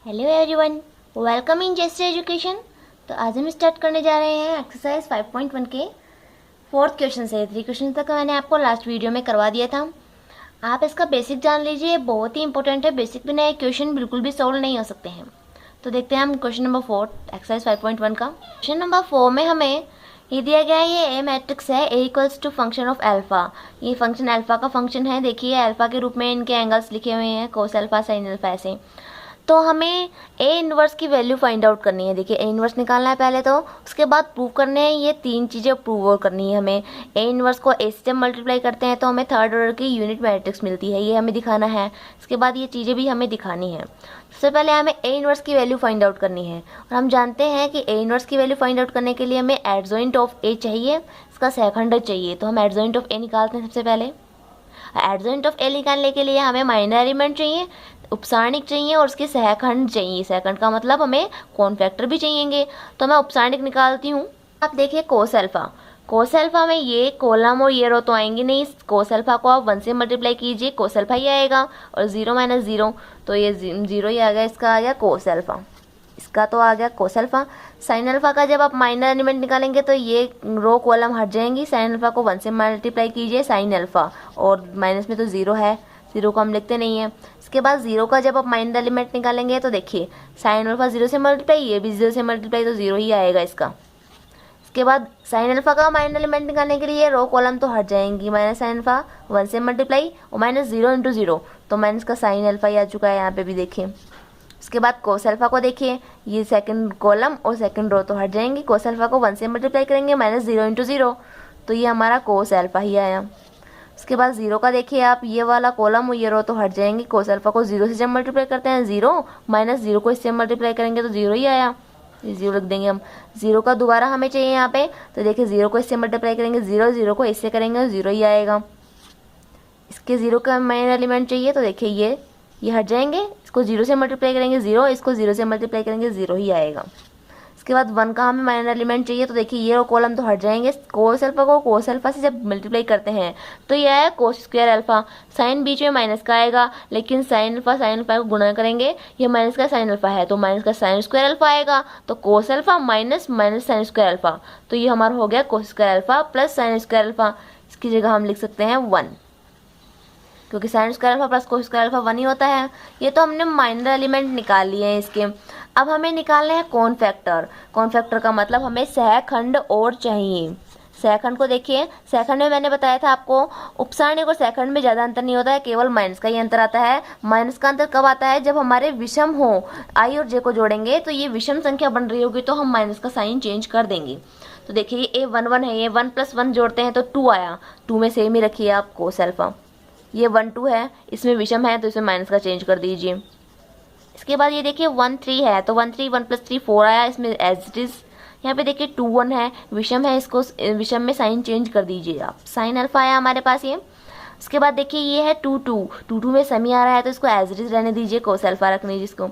Hello everyone, welcome in Jest education. तो आज हम स्टार्ट करने जा रहे हैं एक्सरसाइज 5.1 के फोर्थ क्वेश्चन से। 3 क्वेश्चन तक मैंने आपको लास्ट वीडियो में करवा दिया था। आप इसका बेसिक जान लीजिए, बहुत ही इंपॉर्टेंट है। बेसिक बिना एक क्वेश्चन बिल्कुल भी सॉल्व नहीं हो सकते हैं। तो देखते हैं हम क्वेश्चन नंबर 4 एक्सरसाइज 5.1 का। क्वेश्चन नंबर 4 में हमें ये दिया गया है, ये ए मैट्रिक्स है, A equals to function of alpha. ये फंक्शन अल्फा का फंक्शन है। देखिए अल्फा के रूप में इनके एंगल्स लिखे हुए हैं, कोस अल्फा साइन अल्फा ऐसे। तो हमें ए इनवर्स की वैल्यू फाइंड आउट करनी है। देखिए ए इनवर्स निकालना है पहले, तो उसके बाद प्रूव करने हैं ये 3 चीज़ें प्रूव और करनी है हमें। ए इनवर्स को ए से जब मल्टीप्लाई करते हैं तो हमें थर्ड ऑर्डर की यूनिट मैट्रिक्स मिलती है, ये हमें दिखाना है। इसके बाद ये चीज़ें भी हमें दिखानी है। सबसे पहले हमें ए इनवर्स की वैल्यू फाइंड आउट करनी है, और हम जानते हैं कि ए इनवर्स की वैल्यू फाइंड आउट करने के लिए हमें एडजॉइंट ऑफ ए चाहिए, इसका सेकंड चाहिए। तो हम एडजॉइंट ऑफ ए निकालते हैं सबसे पहले। एडजॉइंट ऑफ ए निकालने के लिए हमें माइनर एलिमेंट चाहिए, उपसारणिक चाहिए और उसके सहखंड चाहिए। सहखंड का मतलब हमें कौन फैक्टर भी चाहिएंगे। तो मैं उपसारणिक निकालती हूँ। आप देखिए कोस अल्फा, कोस अल्फा में ये कॉलम और ये रो तो आएंगे नहीं। कोस अल्फा को आप 1 से मल्टीप्लाई कीजिए, कोस अल्फा ही आएगा, और 0 माइनस 0 तो ये 0 ही आ गया। इसका आ गया कोस अल्फा, इसका तो आ गया कोस अल्फा। साइन अल्फा का जब आप माइनर एलिमेंट निकालेंगे तो ये रो कॉलम हट जाएंगी। साइन अल्फा को 1 से मल्टीप्लाई कीजिए, साइन अल्फा, और माइनस में तो 0 है, 0 को हम लिखते नहीं है। इसके बाद 0 का जब आप माइनर एलिमेंट निकालेंगे तो देखिए साइन अल्फा 0 से मल्टीप्लाई, ये भी 0 से मल्टीप्लाई, तो 0 ही आएगा इसका। इसके बाद साइन अल्फा का माइनर एलिमेंट निकालने के लिए रो कॉलम तो हट जाएंगी। माइनस साइन अल्फा 1 से मल्टीप्लाई और माइनस 0 इंटू 0, तो माइनस का साइन अल्फा ही आ चुका है यहाँ पे भी देखिए। उसके बाद कोस अल्फा को देखिए, ये सेकंड कॉलम और सेकंड रो तो हट जाएंगे। कोस अल्फा को 1 से मल्टीप्लाई करेंगे, माइनस 0 इंटू 0, तो ये हमारा कोस अल्फा ही आया। उसके बाद 0 का देखिए आप, ये वाला कॉलम और ये रो तो हट जाएंगे। कोस अल्फा को 0 से जब मल्टीप्लाई करते हैं 0, माइनस 0 को इससे मल्टीप्लाई करेंगे तो 0 ही आया, ये 0 लिख देंगे हम। 0 का दोबारा हमें चाहिए यहाँ पे, तो देखिए 0 को इससे मल्टीप्लाई करेंगे 0, 0 को इससे करेंगे तो 0 ही आएगा। इसके 0 का माइनर एलिमेंट चाहिए, तो देखिए ये हट जाएंगे। इसको 0 से मल्टीप्लाई करेंगे 0, इसको 0 से मल्टीप्लाई करेंगे 0 ही आएगा। इसके बाद 1 का हमें माइनर एलिमेंट चाहिए, तो देखिए ये कॉलम तो हट जाएंगे। कोस अल्फा को कोस अल्फा से जब मल्टीप्लाई करते हैं तो ये आया कोस स्क्वायर अल्फा। साइन बीच में माइनस का आएगा, लेकिन साइन अल्फा को गुणा करेंगे, ये माइनस का साइन अल्फा है तो माइनस का साइन स्क्वायर अल्फा आएगा। तो cos alpha minus minus sine square alpha, तो ये हमारा हो गया cos square alpha plus sine square alpha. इसकी जगह हम लिख सकते हैं 1, क्योंकि sine square alpha plus cos square alpha 1 ही होता है। ये तो हमने माइनर एलिमेंट निकाल लिए हैं इसके। अब हमें निकालने हैं कौन फैक्टर। कौन फैक्टर का मतलब हमें सहखंड और चाहिए। सहखंड को देखिए, सहखंड में मैंने बताया था आपको, उपसारणिक और सहखंड में ज़्यादा अंतर नहीं होता है, केवल माइनस का ही अंतर आता है। माइनस का अंतर कब आता है, जब हमारे विषम हो, आई और जे को जोड़ेंगे तो ये विषम संख्या बन रही होगी तो हम माइनस का साइन चेंज कर देंगे। तो देखिए ये 1 1 है, ये 1 प्लस 1 जोड़ते हैं तो 2 आया, 2 में सेम ही रखिए आप कोस अल्फा। ये 1 2 है, इसमें विषम है तो इसमें माइनस का चेंज कर दीजिए। इसके बाद ये देखिए 1 3 है, तो 1 3 1 प्लस 3 4 आया, इसमें एज इट इज। यहाँ पे देखिए 2 1 है, विषम है, इसको विषम में साइन चेंज कर दीजिए आप, साइन अल्फा आया हमारे पास ये। उसके बाद देखिए ये है 2 2 2 2 में समी आ रहा है तो इसको एज इट इज रहने दीजिए, कोस अल्फा रखने दीजिए इसको।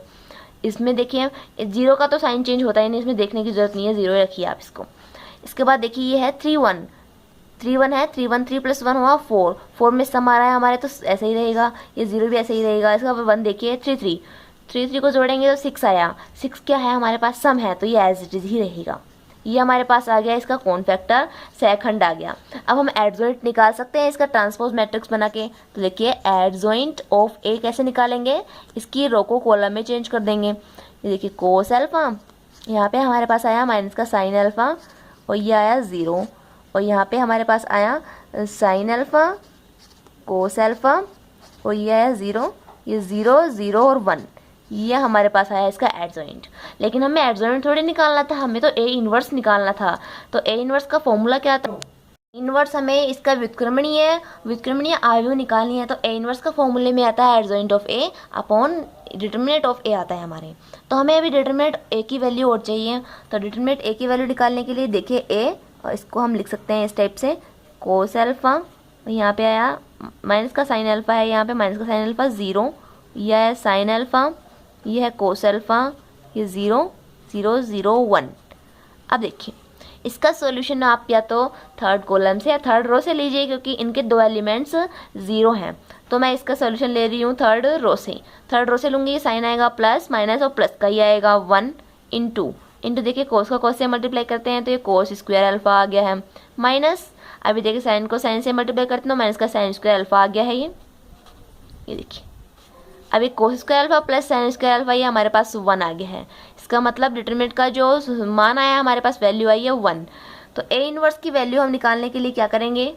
इसमें देखिए 0 का तो साइन चेंज होता ही नहीं, इसमें देखने की जरूरत नहीं है, 0 रखिए आप इसको। इसके बाद देखिए ये है 3 1 3 1 है, 3 1 3 प्लस 1 हुआ 4, 4 में सम आ रहा है हमारे तो ऐसे ही रहेगा, ये 0 भी ऐसे ही रहेगा। इसका 1 देखिए 3 3 3 3 को जोड़ेंगे तो 6 आया, 6 क्या है हमारे पास, सम है, तो ये एज इट इज ही रहेगा। ये हमारे पास आ गया इसका कौन फैक्टर, सहखंड आ गया। अब हम एडजॉइंट निकाल सकते हैं इसका ट्रांसपोज मैट्रिक्स बना के। तो देखिए एडजॉइंट ऑफ ए कैसे निकालेंगे, इसकी रो को कॉलम में चेंज कर देंगे। ये देखिए कोस अल्फा, यहाँ पे हमारे पास आया माइनस का साइन अल्फा, और ये आया 0, और यहाँ पे हमारे पास आया साइन अल्फा कोस अल्फा, और ये आया 0, ये 0 0 और 1, ये हमारे पास आया इसका एडजॉइंट। लेकिन हमें एडजॉइंट थोड़ी निकालना था, हमें तो ए इनवर्स निकालना था। तो ए इनवर्स का फॉर्मूला क्या था, इनवर्स हमें इसका व्युत्क्रमणीय आयु निकालनी है, तो ए इनवर्स का फॉर्मूले में आता है adjoint of A upon determinant of A आता है हमारे। तो हमें अभी डिटर्मिनेंट ए की वैल्यू और चाहिए, तो डिटर्मिनेंट ए की वैल्यू निकालने के लिए देखिए ए, और इसको हम लिख सकते हैं इस टाइप से, कोस अल्फा, यहाँ पे आया माइनस का साइन अल्फा है, यहाँ पे माइनस का साइन अल्फा 0, यह है साइन अल्फा, यह है कोस अल्फा, ये 0 0 0 1। अब देखिए इसका सॉल्यूशन आप या तो थर्ड कॉलम से या थर्ड रो से लीजिए, क्योंकि इनके दो एलिमेंट्स 0 हैं। तो मैं इसका सॉल्यूशन ले रही हूँ थर्ड रो से। थर्ड रो से लूँगी, साइन आएगा प्लस माइनस और प्लस का ही आएगा 1 इंटू देखिए कोस का कोस से मल्टीप्लाई करते हैं तो ये कोस स्क्वायर अल्फा आ गया है, माइनस अभी देखिए साइन को साइन से मल्टीप्लाई करते हैं तो माइनस का साइन स्क्वायर अल्फा आ गया है। ये देखिए अभी cos square alpha plus sine square alpha, ये हमारे पास 1 आ गया है। इसका मतलब डिटरमिनेंट का जो मान आया हमारे पास वैल्यू आई है 1। तो ए इनवर्स की वैल्यू हम निकालने के लिए क्या करेंगे,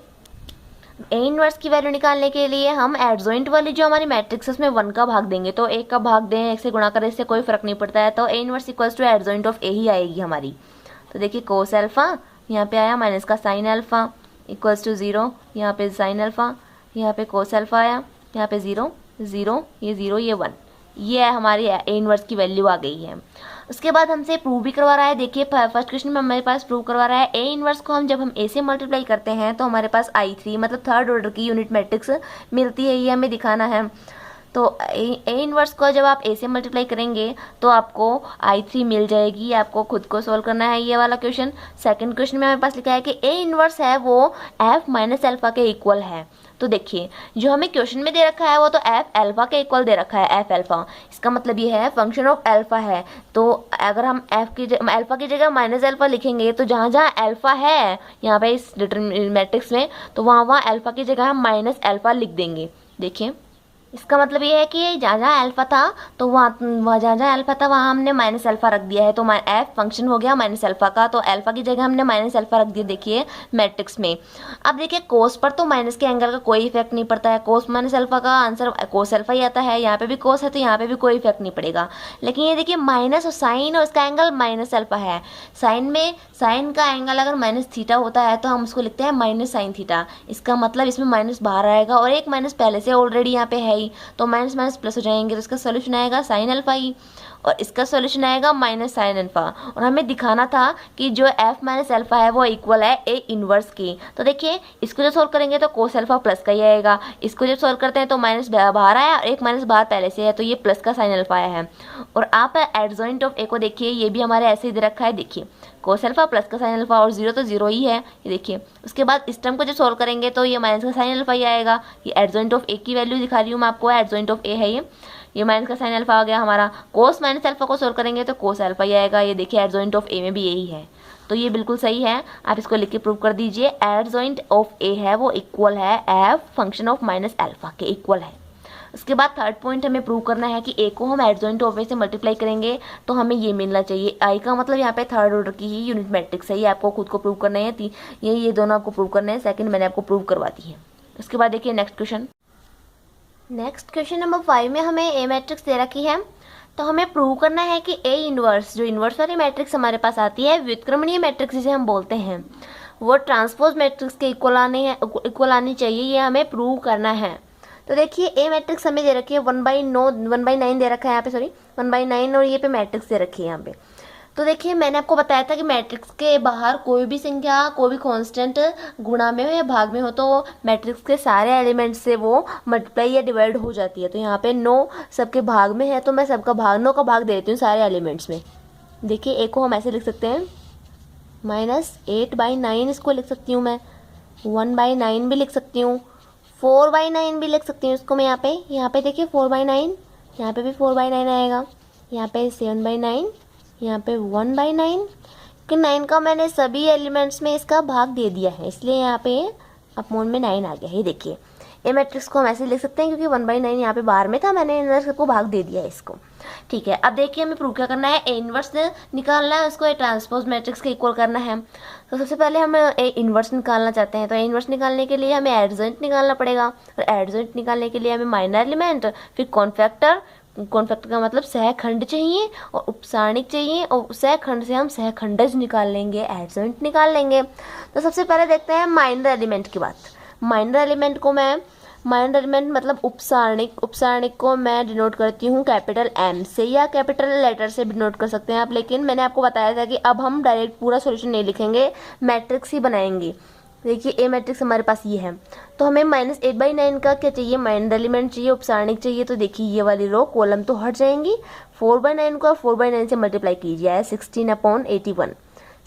ए इनवर्स की वैल्यू निकालने के लिए हम एडजॉइंट वाली जो हमारी मैट्रिक्स है उसमें 1 का भाग देंगे। तो 1 का भाग दें, 1 से गुणा करें, इससे कोई फर्क नहीं पड़ता है। तो A inverse equals to adjoint of A ही आएगी हमारी। तो देखिए कोस अल्फा यहाँ पे आया माइनस का साइन अल्फा इक्वल्स टू 0, यहाँ पे साइन अल्फा, यहाँ पे कोस अल्फा आया, यहाँ पे 0 0, ये 0 ये 1, ये है हमारी ए इनवर्स की वैल्यू आ गई है। उसके बाद हमसे प्रूव भी करवा रहा है। देखिए फर्स्ट क्वेश्चन में हमारे पास प्रूव करवा रहा है ए इनवर्स को जब हम ए से मल्टीप्लाई करते हैं तो हमारे पास I3 मतलब थर्ड ऑर्डर की यूनिट मैट्रिक्स मिलती है, ये हमें दिखाना है। तो ए इनवर्स को जब आप ए से मल्टीप्लाई करेंगे तो आपको I3 मिल जाएगी। आपको खुद को सोल्व करना है ये वाला क्वेश्चन। सेकंड क्वेश्चन में हमारे पास लिखा है कि ए इनवर्स है वो f माइनस अल्फा के इक्वल है। तो देखिए जो हमें क्वेश्चन में दे रखा है वो तो f अल्फा के इक्वल दे रखा है, f अल्फा, इसका मतलब ये है फंक्शन ऑफ अल्फा है। तो अगर हम अल्फा की जगह माइनस अल्फा लिखेंगे तो जहाँ जहाँ अल्फा है यहाँ पे इस मैट्रिक्स में तो वहाँ अल्फा की जगह हम माइनस अल्फा लिख देंगे। देखिए इसका मतलब ये है कि जहाँ जहाँ अल्फा था तो वहाँ जहाँ जहाँ अल्फा था वहाँ हमने माइनस अल्फा रख दिया है। तो एफ फंक्शन हो गया माइनस अल्फा का, तो अल्फा की जगह हमने माइनस अल्फा रख दिया देखिए मैट्रिक्स में। अब देखिए कोस पर तो माइनस के एंगल का कोई इफेक्ट नहीं पड़ता है, कोस माइनस अल्फा का आंसर कोस अल्फा ही आता है। यहाँ पे भी कोस है तो यहाँ पे भी कोई इफेक्ट नहीं पड़ेगा। लेकिन ये देखिए माइनस और साइन और इसका एंगल माइनस अल्फा है। साइन का एंगल अगर माइनस थीटा होता है तो हम उसको लिखते हैं माइनस साइन थीटा। इसका मतलब इसमें माइनस बाहर आएगा और एक माइनस पहले से ऑलरेडी यहाँ पे है ही, तो माइनस माइनस प्लस हो जाएंगे। तो इसका सोल्यूशन आएगा साइन अल्फा ही और इसका सोल्यूशन आएगा माइनस साइन अल्फा। और हमें दिखाना था कि जो एफ माइनस अल्फा है वो इक्वल है ए इनवर्स की। तो देखिए इसको जो सोल्व करेंगे तो कोस अल्फा प्लस का ही आएगा। इसको जब सोल्व करते हैं तो माइनस बाहर आया और एक माइनस बाहर पहले से है तो ये प्लस का साइन अल्फा आया है। और आप एडजॉइंट ऑफ ए को देखिए, ये भी हमारे ऐसे ही दे रखा है। देखिए कोस अल्फा प्लस का साइन अल्फा और 0 तो 0 ही है, ये देखिए। उसके बाद इस टर्म को जब सोल्व करेंगे तो ये माइनस का साइन अल्फा ही आएगा। ये एडजॉइंट ऑफ ए की वैल्यू दिखा रही हूँ मैं आपको, एडजॉइंट ऑफ ए है ये माइनस का साइन अल्फा आ गया हमारा। कोस माइनस अल्फा को सोल्व करेंगे तो कोस अल्फा ही आएगा। ये देखिए एडजॉइंट ऑफ ए में भी यही है, तो ये बिल्कुल सही है। आप इसको लिख के प्रूव कर दीजिए। एडजॉइंट ऑफ ए है वो इक्वल है F function of minus alpha के इक्वल है। उसके बाद थर्ड पॉइंट हमें प्रूव करना है कि ए को हम एडजॉइंट ऑफ ए से मल्टीप्लाई करेंगे तो हमें ये मिलना चाहिए। आई का मतलब यहाँ पे थर्ड ऑर्डर की ही यूनिट मैट्रिक्स है, ये आपको खुद को प्रूव करना है। ये दोनों आपको प्रूव करने हैं। सेकंड मैंने आपको प्रूव करवा दी है। उसके बाद देखिए नेक्स्ट क्वेश्चन नंबर 5 में हमें ए मैट्रिक्स दे रखी है। तो हमें प्रूव करना है कि ए इनवर्स जो इनवर्स वाली मैट्रिक्स हमारे पास आती है, व्युत्क्रमणीय मैट्रिक्स जिसे हम बोलते हैं, वो ट्रांसपोज मैट्रिक्स के इक्वल आनी चाहिए। ये हमें प्रूव करना है। तो देखिए ए मैट्रिक्स हमें दे रखी है 1/9 दे रखा है यहाँ पे, सॉरी 1/9, और ये पे मैट्रिक्स दे रखी है यहाँ पे। तो देखिए मैंने आपको बताया था कि मैट्रिक्स के बाहर कोई भी संख्या कोई भी कांस्टेंट गुणा में हो या भाग में हो तो मैट्रिक्स के सारे एलिमेंट्स से वो मल्टीप्लाई या डिवाइड हो जाती है। तो यहाँ पे 9 सबके भाग में है तो मैं 9 का भाग दे देती हूँ सारे एलिमेंट्स में। देखिए ए को हम ऐसे लिख सकते हैं -8/9 इसको लिख सकती हूँ मैं, 1/9 भी लिख सकती हूँ, 4/9 भी लिख सकती हूँ इसको मैं। यहाँ पे देखिए 4/9, यहाँ पे भी 4/9 आएगा, यहाँ पे 7/9, यहाँ पे 1/9, कि 9 का मैंने सभी एलिमेंट्स में इसका भाग दे दिया है, इसलिए यहाँ पे अपमोन में 9 आ गया है। ये देखिए ए मैट्रिक्स को हम ऐसे लिख सकते हैं क्योंकि 1/9 यहाँ पे बाहर में था, मैंने इनवर्स को भाग दे दिया है इसको। ठीक है, अब देखिए हमें प्रूव क्या करना है, ए इनवर्स निकालना है, उसको ए ट्रांसपोज मैट्रिक्स के इक्वल करना है। तो सबसे पहले हम ए इनवर्स निकालना चाहते हैं। तो ए इनवर्स निकालने के लिए हमें एडजॉइंट निकालना पड़ेगा, और एडजॉइंट निकालने के लिए हमें माइनर एलिमेंट, फिर कॉन्फैक्टर का मतलब सहखंड चाहिए, और उपसारणिक चाहिए, और सहखंड से हम सहखंडज निकाल लेंगे, एडजॉइंट निकाल लेंगे। तो सबसे पहले देखते हैं माइनर एलिमेंट की बात। माइनर एलिमेंट मतलब उपसारणिक को मैं डिनोट करती हूँ कैपिटल M से या कैपिटल लेटर से डिनोट कर सकते हैं आप। लेकिन मैंने आपको बताया था कि अब हम डायरेक्ट पूरा सॉल्यूशन नहीं लिखेंगे, मैट्रिक्स ही बनाएंगे। देखिए ए मैट्रिक्स हमारे पास ये है, तो हमें -8/9 का क्या चाहिए, माइनर एलिमेंट चाहिए, उपसारणिक चाहिए। तो देखिए ये वाली रो कॉलम तो हट जाएंगी। 4/9 को 4/9 से मल्टीप्लाई कीजिए, 16/81।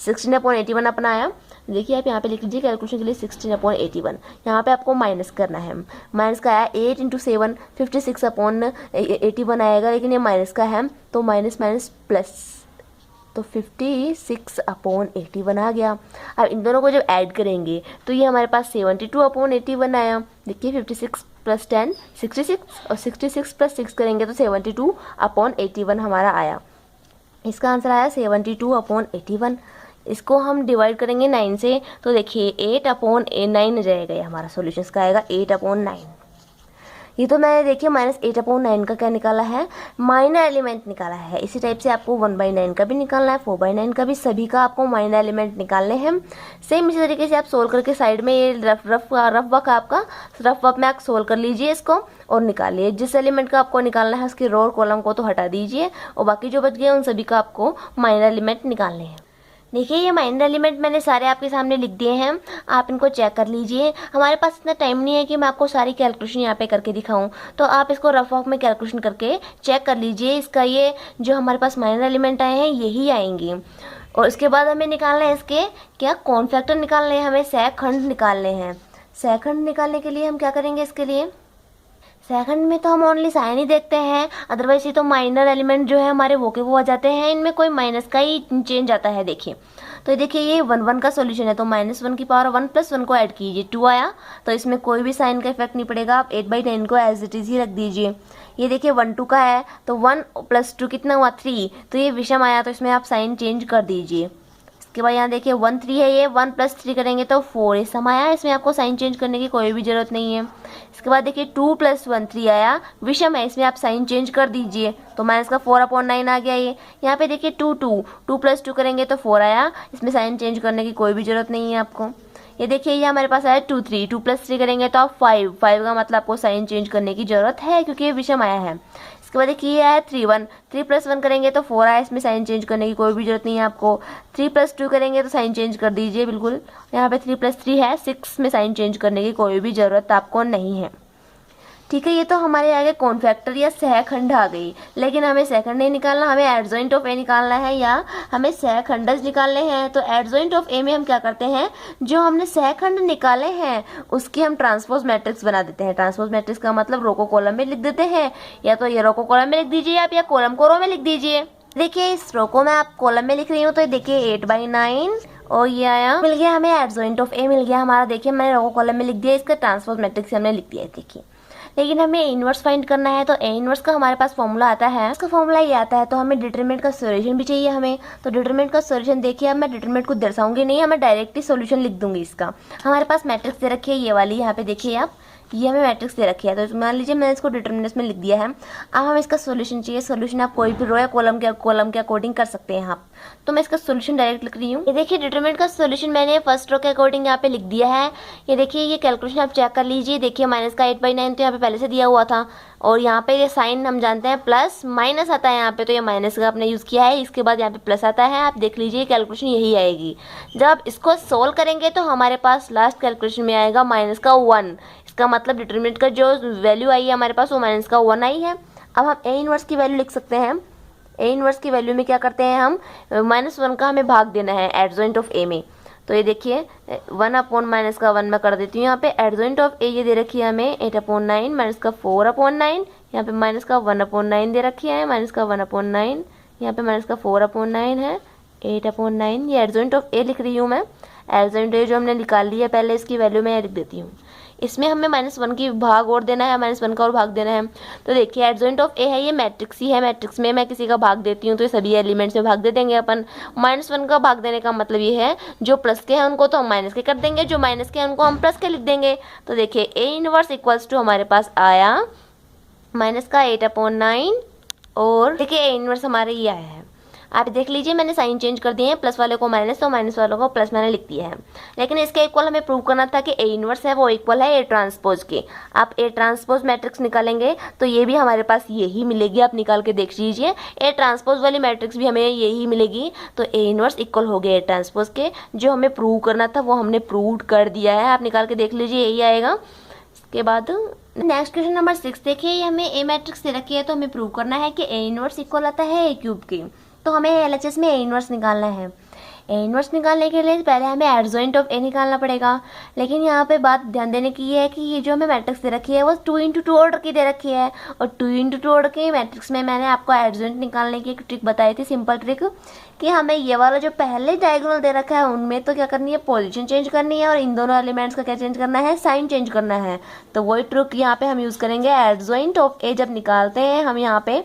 16/81 अपना आया। देखिए आप यहाँ पे लिख लीजिए कैलकुलेशन के लिए 16/81। यहाँ पे आपको माइनस करना है। माइनस का आया 8 × 7 56/81 आएगा, लेकिन ये माइनस का है तो माइनस माइनस प्लस, तो 56/81 आ गया। अब इन दोनों को जब ऐड करेंगे तो ये हमारे पास 72/81 आया। देखिए 56 + 10 66, और 66 + 6 करेंगे तो 72/81 हमारा आया। इसका आंसर आया 72/81। इसको हम डिवाइड करेंगे 9 से, तो देखिए 8/9 रहेगा। ये हमारा सॉल्यूशन का आएगा 8/9। ये तो मैंने देखिए -8/9 का क्या निकाला है, माइनर एलिमेंट निकाला है। इसी टाइप से आपको 1/9 का भी निकालना है, 4/9 का भी, सभी का आपको माइनर एलिमेंट निकालने हैं। सेम इसी तरीके से आप सोल्व करके साइड में ये रफ वर्क आपका, रफ वर्क में आप सोल्व कर लीजिए इसको और निकालिए। जिस एलिमेंट का आपको निकालना है उसके रो और कॉलम को तो हटा दीजिए, और बाकी जो बच गए उन सभी का आपको माइनर एलिमेंट निकालने हैं। देखिए ये माइनर एलिमेंट मैंने सारे आपके सामने लिख दिए हैं, आप इनको चेक कर लीजिए। हमारे पास इतना टाइम नहीं है कि मैं आपको सारी कैलकुलेशन यहाँ पे करके दिखाऊं, तो आप इसको रफ वर्क में कैलकुलेशन करके चेक कर लीजिए। इसका ये जो हमारे पास माइनर एलिमेंट आए हैं यही आएंगे, और उसके बाद हमें निकालना है इसके क्या, कौन फैक्टर निकालने हैं, हमें सहखंड निकालने हैं। सहखंड निकालने के लिए हम क्या करेंगे, इसके लिए सेकंड में तो हम ओनली साइन ही देखते हैं, अदरवाइज ये तो माइनर एलिमेंट जो है हमारे वो के वो आ जाते हैं, इनमें कोई माइनस का ही चेंज आता है। देखिए तो देखिए ये 1 का सॉल्यूशन है, तो -1 की पावर 1 + 1 को ऐड कीजिए, 2 आया, तो इसमें कोई भी साइन का इफेक्ट नहीं पड़ेगा। आप 8/9 को एज इट इज़ ही रख दीजिए। ये देखिए 1 2 का है, तो 1 + 2 कितना हुआ, 3, तो ये विषम आया, तो इसमें आप साइन चेंज कर दीजिए। इसके बाद यहाँ देखिए 1 3 है, ये 1 + 3 करेंगे तो 4 ये सम आया, इसमें आपको साइन चेंज करने की कोई भी जरूरत नहीं है। इसके बाद देखिए 2 + 1 3 आया, विषम है, इसमें आप साइन चेंज कर दीजिए, तो माइनस का 4/9 आ गया। ये यहाँ पे देखिए 2 2 + 2 करेंगे तो 4 आया, इसमें साइन चेंज करने की कोई भी जरूरत नहीं है आपको। ये देखिए ये हमारे पास आया 2 3 2 + 3 करेंगे तो आप 5 का मतलब आपको साइन चेंज करने की जरूरत है क्योंकि ये विषम आया है। इसके बाद देखिए ये आया 3 1 3 + 1 करेंगे तो 4 आया, इसमें साइन चेंज करने की कोई भी जरूरत नहीं है आपको। 3 + 2 करेंगे तो साइन चेंज कर दीजिए बिल्कुल, यहाँ पे 3 + 3 है, 6 में साइन चेंज करने की कोई भी जरूरत आपको नहीं है। ठीक है, ये तो हमारे आगे कौन फैक्टर या सहखंड आ गई, लेकिन हमें सहखंड नहीं निकालना, हमें एडजॉइंट ऑफ ए निकालना है या हमें सहखंडज निकालने हैं। तो एडजॉइंट ऑफ ए में हम क्या करते हैं, जो हमने सहखंड निकाले हैं उसकी हम ट्रांसपोज मैट्रिक्स बना देते हैं। ट्रांसपोज मैट्रिक्स का मतलब रो को कॉलम में लिख देते हैं, या तो ये रो को कॉलम में लिख दीजिए आप, या कॉलम को रो में लिख दीजिए। देखिए इस रो को मैं आप कॉलम में लिख रही हूँ, तो देखिए 8/9 और ये आया, मिल गया हमें एडजॉइंट ऑफ ए मिल गया हमारा। देखिए मैंने रो को कॉलम में लिख दिया, इसका ट्रांसपोज मैट्रिक्स हमने लिख दिया है। देखिए लेकिन हमें इनवर्स फाइंड करना है, तो ए इनवर्स का हमारे पास फॉर्मूला आता है, उसका फॉर्मूला ये आता है, तो हमें डिटरमिनेंट का सॉल्यूशन भी चाहिए हमें। तो डिटरमिनेंट का सॉल्यूशन देखिए, अब मैं डिटरमिनेंट को दर्शाऊंगी नहीं, मैं डायरेक्टली सॉल्यूशन लिख दूंगी इसका। हमारे पास मैट्रिक्स दे रखी है ये वाली, यहाँ पे देखिए आप, ये हमें मैट्रिक्स दे रखी है, तो मान लीजिए मैंने इसको डिटरमिनेंट्स में लिख दिया है। अब हमें इसका सॉल्यूशन चाहिए। सॉल्यूशन आप कोई भी रो या कॉलम के अकॉर्डिंग कर सकते हैं आप, तो मैं इसका सॉल्यूशन डायरेक्ट लिख रही हूँ। ये देखिए डिटरमिनेंट का सॉल्यूशन मैंने फर्स्ट रो के अकॉर्डिंग यहाँ पे लिख दिया है। ये देखिए ये कैलकुलेशन आप चेक कर लीजिए। देखिए माइनस का 8/9 तो यहाँ पे पहले से दिया हुआ था, और यहाँ पे ये साइन हम जानते हैं प्लस माइनस आता है यहाँ पे, तो ये माइनस का आपने यूज़ किया है, इसके बाद यहाँ पे प्लस आता है। आप देख लीजिए कैलकुलेशन यही आएगी। जब आप इसको सोल्व करेंगे तो हमारे पास लास्ट कैलकुलेशन में आएगा -1। इसका मतलब डिटरमिनेंट का जो वैल्यू आई है हमारे पास वो -1 आई है। अब हम ए इनवर्स की वैल्यू लिख सकते हैं। ए इनवर्स की वैल्यू में क्या करते हैं हम, -1 का हमें भाग देना है एडजॉइंट ऑफ ए में। तो ये देखिए 1/-1 में कर देती हूँ। यहाँ पे एडजॉइंट ऑफ ए ये दे रखी है हमें 8/9 -4/9, यहाँ पे -1/9 दे रखी है, -1/9, यहाँ पे -4/9 है, 8/9। ये एडजॉइंट ऑफ ए लिख रही हूँ मैं। एडजॉइंट ए जो हमने निकाल ली है पहले, इसकी वैल्यू मैं लिख देती हूँ। इसमें हमें -1 की भाग और देना है, -1 का और भाग देना है। तो देखिए एडजॉइंट ऑफ ए है, ये मैट्रिक्स ही है, मैट्रिक्स में मैं किसी का भाग देती हूँ तो ये सभी एलिमेंट्स में भाग दे देंगे अपन। -1 का भाग देने का मतलब ये है जो प्लस के हैं उनको तो हम माइनस के कर देंगे, जो माइनस के हैं उनको हम प्लस के लिख देंगे। तो देखिए ए इनवर्स इक्वल्स टू हमारे पास आया माइनस का 8/9, और देखिए ए इनवर्स हमारे ये आया है। आप देख लीजिए मैंने साइन चेंज कर दिए हैं, प्लस वाले को माइनस तो माइनस वालों को प्लस मैंने लिख दिया है। लेकिन इसके इक्वल हमें प्रूव करना था कि ए इनवर्स है वो इक्वल है ए ट्रांसपोज के। आप ए ट्रांसपोज मैट्रिक्स निकालेंगे तो ये भी हमारे पास यही मिलेगी, आप निकाल के देख लीजिए। ए ट्रांसपोज वाली मैट्रिक्स भी हमें यही मिलेगी, तो ए इनवर्स इक्वल हो गया ए ट्रांसपोज के। जो हमें प्रूव करना था वो हमने प्रूव कर दिया है, आप निकाल के देख लीजिए यही आएगा। इसके बाद नेक्स्ट क्वेश्चन नंबर 6 देखिए, ये हमें ए मैट्रिक्स दे रखी है, तो हमें प्रूव करना है कि ए इनवर्स इक्वल आता है ए क्यूब के। तो हमें एलएचएस में ए इनवर्स निकालना है। ए इनवर्स निकालने के लिए पहले हमें एडजॉइंट ऑफ ए निकालना पड़ेगा। लेकिन यहाँ पे बात ध्यान देने की ये है कि ये जो हमें मैट्रिक्स दे रखी है वो 2x2 ऑर्डर की दे रखी है, और 2x2 ऑर्डर के मैट्रिक्स में मैंने आपको एडजॉइंट निकालने की एक ट्रिक बताई थी, सिंपल ट्रिक, कि हमें ये वाला जो पहले डायगोनल दे रखा है उनमें तो क्या करनी है, पोजीशन चेंज करनी है, और इन दोनों एलिमेंट्स का क्या चेंज करना है, साइन चेंज करना है। तो वही ट्रिक यहाँ पे हम यूज़ करेंगे एडजॉइंट ऑफ ए जब निकालते हैं हम यहाँ पे।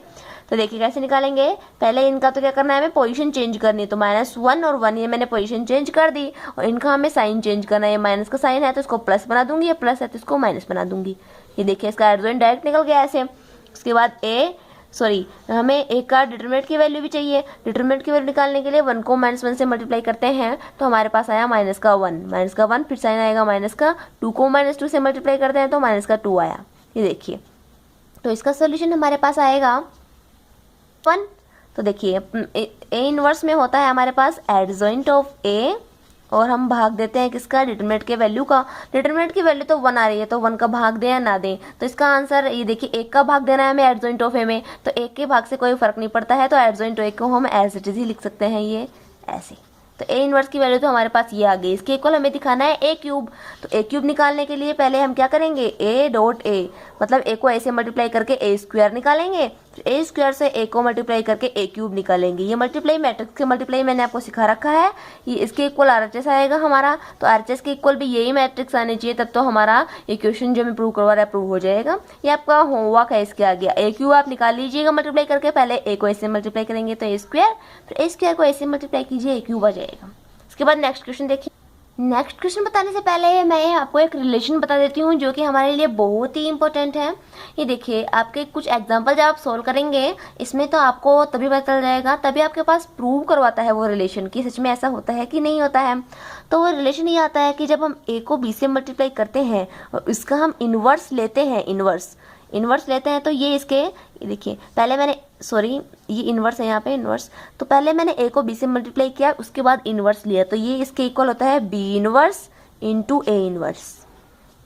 तो देखिए कैसे निकालेंगे, पहले इनका तो क्या करना है, हमें पोजीशन चेंज करनी है, तो -1 और 1 ये मैंने पोजीशन चेंज कर दी, और इनका हमें साइन चेंज करना है। ये माइनस का साइन है तो इसको प्लस बना दूंगी, ये प्लस है तो इसको माइनस बना दूंगी। ये देखिए इसका एडजॉइंट डायरेक्ट निकल गया ऐसे। उसके बाद हमें ए का डिटरमिनेंट की वैल्यू भी चाहिए। डिटरमिनेंट की वैल्यू निकालने के लिए 1 को -1 से मल्टीप्लाई करते हैं तो हमारे पास आया -1, फिर साइन आएगा माइनस का, 2 को -2 से मल्टीप्लाई करते हैं तो -2 आया। ये देखिए, तो इसका सोल्यूशन हमारे पास आएगा 1। तो देखिए ए इनवर्स में होता है हमारे पास एडजॉइंट ऑफ ए, और हम भाग देते हैं किसका, डिटरमिनेंट के वैल्यू का। डिटरमिनेंट की वैल्यू तो 1 आ रही है, तो 1 का भाग दें या ना दें, तो इसका आंसर ये देखिए 1 का भाग देना है हमें एडजॉइंट ऑफ ए में, तो 1 के भाग से कोई फर्क नहीं पड़ता है, तो एडजॉइंट ऑफ ए को हम एज इट इज ही लिख सकते हैं ये ऐसे। तो ए इनवर्स की वैल्यू तो हमारे पास ये आ गई। इसके इक्वल हमें दिखाना है ए क्यूब। तो ए क्यूब निकालने के लिए पहले हम क्या करेंगे, ए डॉट ए, मतलब ए को ए से मल्टीप्लाई करके ए स्क्वायर निकालेंगे, फिर ए स्क्वायर से ए को मल्टीप्लाई करके ए क्यूब निकालेंगे। ये मल्टीप्लाई मैट्रिक्स के मल्टीप्लाई मैंने आपको सिखा रखा है। ये इसके इक्वल आरएचएस आएगा हमारा, तो आरएचएस के इक्वल भी यही मैट्रिक्स आने चाहिए, तब तो हमारा ये क्वेश्चन जो मैं प्रूव करवा रहा है प्रूव हो जाएगा। ये आपका होमवर्क है इसके आगे। ए क्यूब आप निकाल लीजिएगा मल्टीप्लाई करके, पहले ए को ए से मल्टीप्लाई करेंगे तो ए स्क्वायर, फिर ए स्क्वायर को ए से मल्टीप्लाई कीजिए, ए क्यूब आ जाएगा। उसके बाद नेक्स्ट क्वेश्चन देखिए। नेक्स्ट क्वेश्चन बताने से पहले मैं आपको एक रिलेशन बता देती हूँ जो कि हमारे लिए बहुत ही इंपॉर्टेंट है। ये देखिए आपके कुछ एग्जांपल जब आप सॉल्व करेंगे इसमें तो आपको तभी पता चल जाएगा, तभी आपके पास प्रूव करवाता है वो रिलेशन कि सच में ऐसा होता है कि नहीं होता है। तो वो रिलेशन ये आता है कि जब हम ए को बी से मल्टीप्लाई करते हैं और इसका हम इन्वर्स लेते हैं, इन्वर्स लेते हैं, तो ये इसके, ये देखिए पहले मैंने ये इन्वर्स है यहाँ पे इन्वर्स, तो पहले मैंने ए को बी से मल्टीप्लाई किया, उसके बाद इन्वर्स लिया, तो ये इसके इक्वल होता है B inverse into A inverse.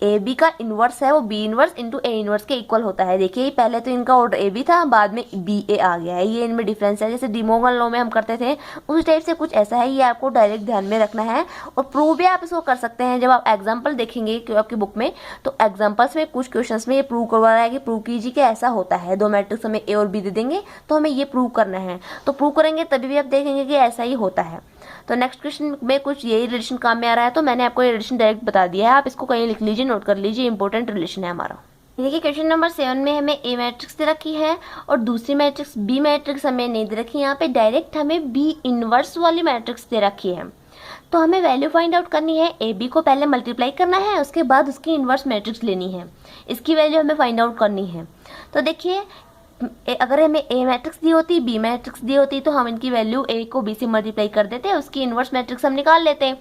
A B का इन्वर्स है वो B inverse into A inverse के इक्वल होता है। देखिए पहले तो इनका ऑर्डर ए बी था, बाद में बी ए आ गया है, ये इनमें डिफरेंस है। जैसे डी मोर्गन लॉ में हम करते थे उस टाइप से कुछ ऐसा है, ये आपको डायरेक्ट ध्यान में रखना है। और प्रूव भी आप इसको कर सकते हैं, जब आप एग्जाम्पल देखेंगे आपकी बुक में तो एग्जाम्पल्स में कुछ क्वेश्चन में ये प्रूव करवा रहा है कि प्रूव कीजिए कि ऐसा होता है। 2 मैट्रिक्स हमें ए और बी दे देंगे तो हमें ये प्रूव करना है, तो प्रूव करेंगे तभी भी आप देखेंगे कि ऐसा ही होता है। तो नेक्स्ट क्वेश्चन में कुछ यही रिलेशन काम में आ रहा है, तो मैंने आपको ये रिलेशन डायरेक्ट बता दिया है, आप इसको कहीं लिख लीजिए, नोट कर लीजिए, इंपॉर्टेंट रिलेशन है हमारा। देखिए क्वेश्चन नंबर 7 में हमें ए मैट्रिक्स दे रखी है और दूसरी मैट्रिक्स बी मैट्रिक्स हमें नहीं दे रखी, यहाँ पे डायरेक्ट हमें बी इनवर्स वाली मैट्रिक्स दे रखी है। तो हमें वैल्यू फाइंड आउट करनी है, ए बी को पहले मल्टीप्लाई करना है, उसके बाद उसकी इनवर्स मैट्रिक्स लेनी है, इसकी वैल्यू हमें फाइंड आउट करनी है। तो देखिए अगर हमें ए मैट्रिक्स दी होती, बी मैट्रिक्स दी होती, तो हम इनकी वैल्यू ए को बी से मल्टीप्लाई कर देते, उसकी इनवर्स मैट्रिक्स हम निकाल लेते।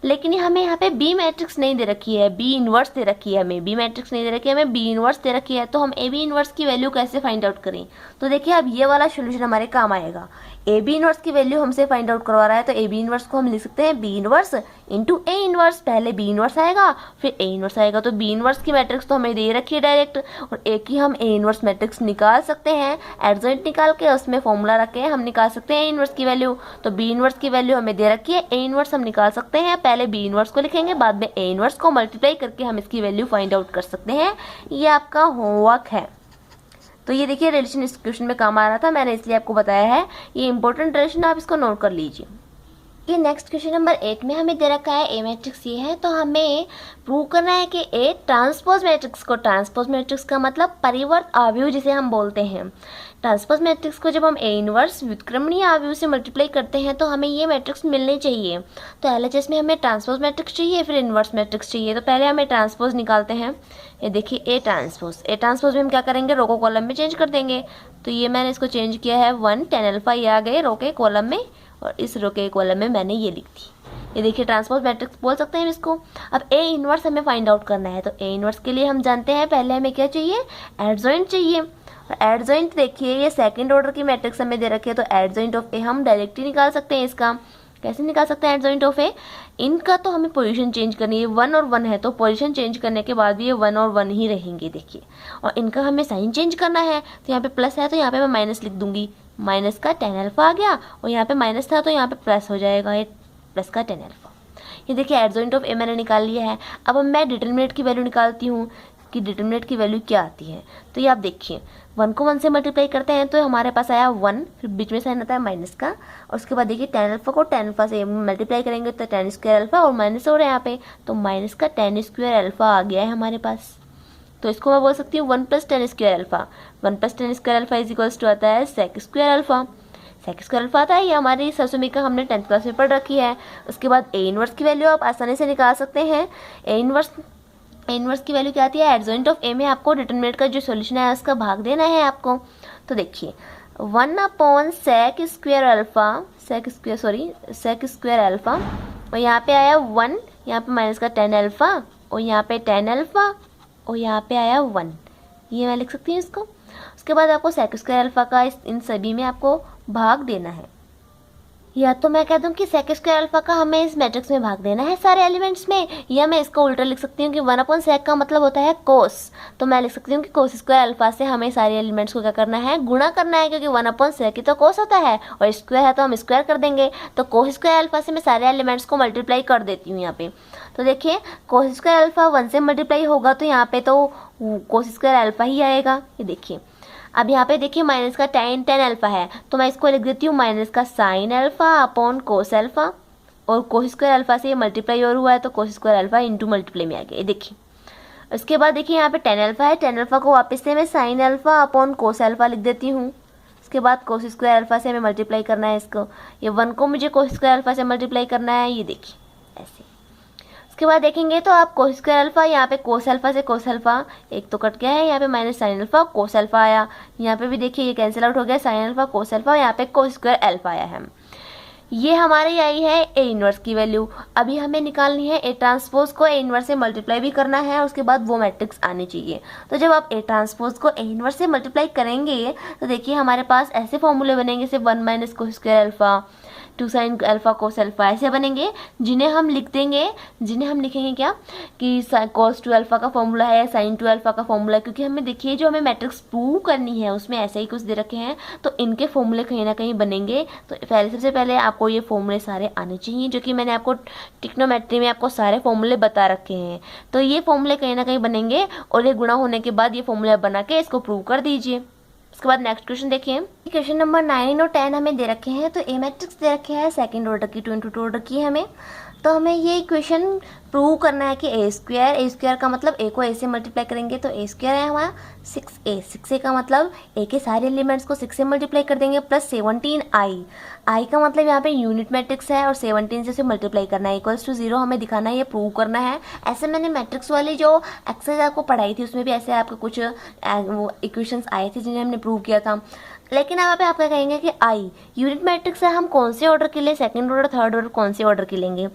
लेकिन हमें यहाँ पे बी मैट्रिक्स नहीं दे रखी है, बी इनवर्स दे रखी है, हमें बी मैट्रिक्स नहीं दे रखी है, हमें बी इनवर्स दे रखी है, तो हम ए बी इनवर्स की वैल्यू कैसे फाइंड आउट करें। तो देखिए अब ये वाला सोल्यूशन हमारे काम आएगा। ए बी इनवर्स की वैल्यू हमसे फाइंड आउट करवा रहा है, तो ए बी इनवर्स को हम लिख सकते हैं B inverse into A inverse. पहले बी इनवर्स आएगा फिर ए इनवर्स आएगा, तो बी इनवर्स की मैट्रिक्स तो हमें दे रखी है डायरेक्ट, और ए की हम ए इनवर्स मैट्रिक्स निकाल सकते हैं, एडजॉइंट निकाल के उसमें फॉर्मूला रख के हम निकाल सकते हैं ए इनवर्स की वैल्यू। तो बी इनवर्स की वैल्यू हमें दे रखी है, ए इनवर्स हम निकाल सकते हैं, पहले बी इनवर्स को लिखेंगे, बाद में ए इनवर्स को मल्टीप्लाई करके हम इसकी वैल्यू फाइंड आउट कर सकते हैं। ये आपका होमवर्क है। तो ये देखिए रिलेशन इस क्वेश्चन में काम आ रहा था, मैंने इसलिए आपको बताया है, ये इंपॉर्टेंट रिलेशन, आप इसको नोट कर लीजिए। ये नेक्स्ट क्वेश्चन नंबर 8 में हमें दे रखा है ए मैट्रिक्स ये है, तो हमें प्रूव करना है कि ए ट्रांसपोज मैट्रिक्स को, ट्रांसपोज मैट्रिक्स का मतलब परिवर्त आव्यूह जिसे हम बोलते हैं, ट्रांसपोज मैट्रिक्स को जब हम ए इनवर्स व्युत्क्रमणीय आव्यूह से मल्टीप्लाई करते हैं तो हमें ये मैट्रिक्स मिलने चाहिए। तो एलएचएस में हमें ट्रांसपोज मैट्रिक्स चाहिए, फिर इनवर्स मैट्रिक्स चाहिए, तो पहले हमें ट्रांसपोज निकालते हैं। ये देखिए ए ट्रांसपोज में हम क्या करेंगे, रो को कॉलम में चेंज कर देंगे। तो ये मैंने इसको चेंज किया है 1 tan अल्फा, ये आ गए रो के कॉलम में, और इस रो के कॉलम में मैंने ये लिख दी। ये देखिए ट्रांसपोज मैट्रिक्स बोल सकते हैं इसको। अब ए इनवर्स हमें फाइंड आउट करना है, तो ए इनवर्स के लिए हम जानते हैं पहले हमें क्या चाहिए, एडजॉइंट चाहिए। एडजॉइंट देखिए ये सेकंड ऑर्डर की मैट्रिक्स हमें दे रखी है, तो एडजॉइंट ऑफ ए हम डायरेक्टली निकाल सकते हैं। इसका कैसे निकाल सकते हैं एडजॉइंट ऑफ ए, इनका तो हमें पोजीशन चेंज करनी है, 1 और 1 है, तो पोजीशन चेंज करने के बाद भी ये 1 और 1 ही रहेंगे देखिए, और इनका हमें साइन चेंज करना है, तो यहाँ पे प्लस है तो यहाँ पे मैं माइनस लिख दूंगी, माइनस का tan अल्फा आ गया, और यहाँ पे माइनस था तो यहाँ पे प्लस हो जाएगा, ये प्लस का tan अल्फा। ये देखिए एडजॉइंट ऑफ ए मैंने निकाल लिया है। अब मैं डिटरमिनेंट की वैल्यू निकालती हूँ कि डिटरमिनेंट की वैल्यू क्या आती है। तो ये आप देखिए 1 को 1 से मल्टीप्लाई करते हैं तो हमारे पास आया 1, फिर बीच में साइन आता है माइनस का, और उसके बाद देखिए tan अल्फा को tan अल्फा से मल्टीप्लाई करेंगे तो tan स्क्वायर अल्फा, और माइनस हो रहा है यहाँ पे तो माइनस का tan स्क्वायर अल्फा आ गया है हमारे पास। तो इसको मैं बोल सकती हूँ 1 plus tan square alpha. 1 plus tan square alpha is equals to आता है sec square alpha. sec square alpha आता है, ये हमारी सरसों हमने 10th क्लास में पढ़ रखी है। उसके बाद ए इनवर्स की वैल्यू आप आसानी से निकाल सकते हैं। ए इनवर्स की वैल्यू क्या आती है, एडजॉइंट ऑफ ए में आपको डिटरमिनेंट का जो सॉल्यूशन है उसका भाग देना है आपको। तो देखिए 1 upon sec square alpha, sec square alpha, और यहाँ पे आया 1, यहाँ पे माइनस का tan अल्फा, और यहाँ पे tan अल्फा, और यहाँ पे आया 1, ये मैं लिख सकती हूँ इसको। उसके बाद आपको sec स्क्वायर अल्फा का इन सभी में आपको भाग देना है, या तो मैं कह दूं कि sec स्क्वायर अल्फा का हमें इस मैट्रिक्स में भाग देना है सारे एलिमेंट्स में, या मैं इसको उल्टा लिख सकती हूँ कि 1 अपॉन sec का मतलब होता है cos। तो मैं लिख सकती हूँ कि cos स्क्वायर अल्फा से हमें सारे एलिमेंट्स को क्या करना है, गुणा करना है, क्योंकि 1 अपॉन sec ही तो cos होता है और स्क्वायर है तो हम स्क्वायर कर देंगे। तो cos स्क्वायर अल्फा से मैं सारे एलिमेंट्स को मल्टीप्लाई कर देती हूँ यहाँ पे। तो देखिए cos स्क्वायर अल्फा 1 से मल्टीप्लाई होगा तो यहाँ पे तो cos स्क्वायर अल्फा ही आएगा। ये देखिए अब यहाँ पे देखिए माइनस का tan अल्फा है तो मैं इसको लिख देती हूँ माइनस का sin alpha upon cos alpha, और cos स्क्वायर अल्फा से ये मल्टीप्लाई और हुआ है तो cos square alpha into multiply में आ गया। देखिए उसके बाद देखिए यहाँ पे tan अल्फा है, tan अल्फा को वापस से मैं sin alpha upon cos alpha लिख देती हूँ। उसके बाद cos स्क्वायर अल्फा से हमें मल्टीप्लाई करना है इसको, ये 1 को मुझे cos स्क्वायर अल्फा से मल्टीप्लाई करना है। ये देखिए ऐसे। उसके बाद देखेंगे तो आप cos स्क्वायर अल्फा, यहाँ पे cos अल्फा से cos अल्फा एक तो कट गया है, यहाँ पे minus sin alpha cos alpha आया, यहाँ पे भी देखिए ये कैंसिल आउट हो गया, sin अल्फा cos अल्फा, यहाँ पे cos स्क्वायर अल्फा आया है। ये हमारी आई है ए इनवर्स की वैल्यू। अभी हमें निकालनी है ए ट्रांसपोज को ए इनवर्स से मल्टीप्लाई भी करना है, उसके बाद वो मैट्रिक्स आनी चाहिए। तो जब आप ए ट्रांसपोज को ए इनवर्स से मल्टीप्लाई करेंगे तो देखिए हमारे पास ऐसे फॉर्मूले बनेंगे, जैसे 1 minus cos square alpha, 2 sin alpha cos alpha, ऐसे बनेंगे जिन्हें हम लिखेंगे क्या कि cos 2 अल्फा का फॉर्मूला है या sin 2 अल्फा का फॉर्मूला है, क्योंकि हमें देखिए जो हमें मैट्रिक्स प्रूव करनी है उसमें ऐसे ही कुछ दे रखे हैं तो इनके फॉर्मूले कहीं ना कहीं बनेंगे। तो सबसे पहले आपको ये फॉर्मूले सारे आने चाहिए, जो कि मैंने आपको ट्रिग्नोमेट्री में आपको सारे फॉर्मूले बता रखे हैं। तो ये फॉर्मूले कहीं ना कहीं बनेंगे और ये गुणा होने के बाद ये फॉर्मूला बना के इसको प्रूव कर दीजिए। उसके बाद नेक्स्ट क्वेश्चन देखिए, क्वेश्चन नंबर 9 और 10 हमें दे रखे हैं। तो ए मैट्रिक्स दे रखे हैं सेकंड ऑर्डर की, 2 × 2 ऑर्डर की हमें। तो हमें ये इक्वेशन प्रूव करना है कि ए स्क्वायर का मतलब ए को ए से मल्टीप्लाई करेंगे तो ए स्क्वायर है हमारा 6a का मतलब ए के सारे एलिमेंट्स को 6 से मल्टीप्लाई कर देंगे, प्लस 17i का मतलब यहाँ पे यूनिट मैट्रिक्स है और 17 से उसे मल्टीप्लाई करना है इक्वल्स टू 0 हमें दिखाना है, ये प्रूव करना है। ऐसे मैंने मैट्रिक्स वाली जो एक्सरसाइज आपको पढ़ाई थी उसमें भी ऐसे आपको कुछ इक्वेशंस आए थे जिन्हें हमने प्रूव किया था। लेकिन यहाँ पे आप क्या कहेंगे कि आई यूनिट मैट्रिक्स है, हम कौन से ऑर्डर के लिए, सेकंड ऑर्डर थर्ड ऑर्डर कौन से ऑर्डर के लेंगे।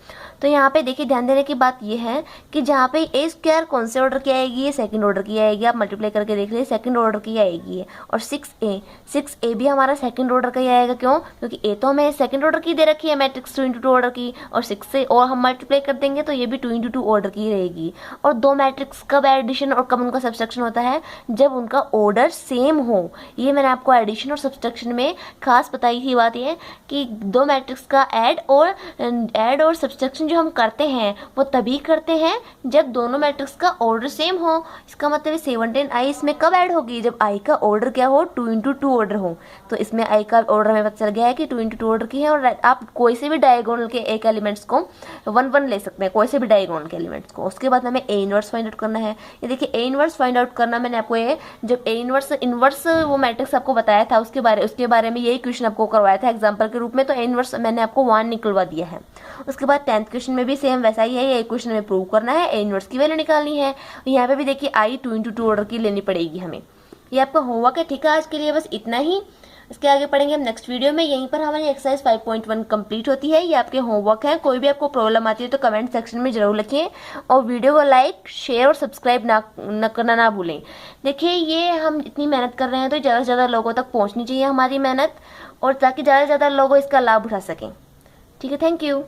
तो यहाँ पे देखिए ध्यान देने की बात ये है कि जहाँ पे ए स्क्वायर कौन से ऑर्डर की आएगी, ये सेकंड ऑर्डर की आएगी। आप मल्टीप्लाई करके देख लीजिए सेकंड ऑर्डर की आएगी, और 6a भी हमारा सेकंड ऑर्डर का ही आएगा। क्यों? क्योंकि ए तो हमें सेकंड ऑर्डर की दे रखी है मैट्रिक्स 2 × 2 ऑर्डर की, और 6 से और हम मल्टीप्लाई कर देंगे तो ये भी 2 × 2 ऑर्डर की रहेगी। और दो मैट्रिक्स कब एडिशन और कब उनका सब्सट्रैक्शन होता है, जब उनका ऑर्डर सेम हो। ये मैंने आपको एडिशन और सब्सट्रैक्शन में खास बताई थी बात ये कि दो मैट्रिक्स का ऐड और सब्सट्रैक्शन जो हम करते हैं वो तभी करते हैं जब दोनों मैट्रिक्स का ऑर्डर सेम हो। इसका मतलब 17i इसमें कब ऐड होगी, जब i का ऑर्डर क्या हो, 2 × 2 ऑर्डर हो। तो इसमें i का ऑर्डर हमें पता चल गया है कि 2 × 2 ऑर्डर की है। और आप कोई से भी डायगोनल के एक एलिमेंट्स को 1 ले सकते हैं, कोई से भी डायगोनल के एलिमेंट्स को। उसके बाद हमें ए इनवर्स फाइंड आउट करना है। ये देखिए ए इनवर्स फाइंड आउट करना मैंने आपको ये जब ए इनवर्स वो मैट्रिक्स आपको बताया था उसके बारे में यही क्वेश्चन आपको करवाया था एग्जांपल के रूप में। तो ए इनवर्स मैंने आपको 1 निकलवा दिया है। उसके बाद 10th क्वेश्चन में भी सेम वैसा ही है, ये क्वेश्चन में प्रूव करना है, ए इनवर्स की वैल्यू निकालनी है। यहाँ पे भी देखिए आई 2 × 2 ऑर्डर की लेनी पड़ेगी हमें। ये आपका होमवर्क है, ठीक है। आज के लिए बस इतना ही, इसके आगे पढ़ेंगे हम नेक्स्ट वीडियो में। यहीं पर हमारी एक्सरसाइज 5.1 कंप्लीट होती है। ये आपके होमवर्क है। कोई भी आपको प्रॉब्लम आती है तो कमेंट सेक्शन में जरूर लिखें, और वीडियो को लाइक शेयर और सब्सक्राइब ना करना ना भूलें। देखिए ये हम इतनी मेहनत कर रहे हैं तो ज़्यादा से ज़्यादा लोगों तक पहुँचनी चाहिए हमारी मेहनत, और ताकि ज़्यादा से ज़्यादा लोग इसका लाभ उठा सकें। ठीक है, थैंक यू।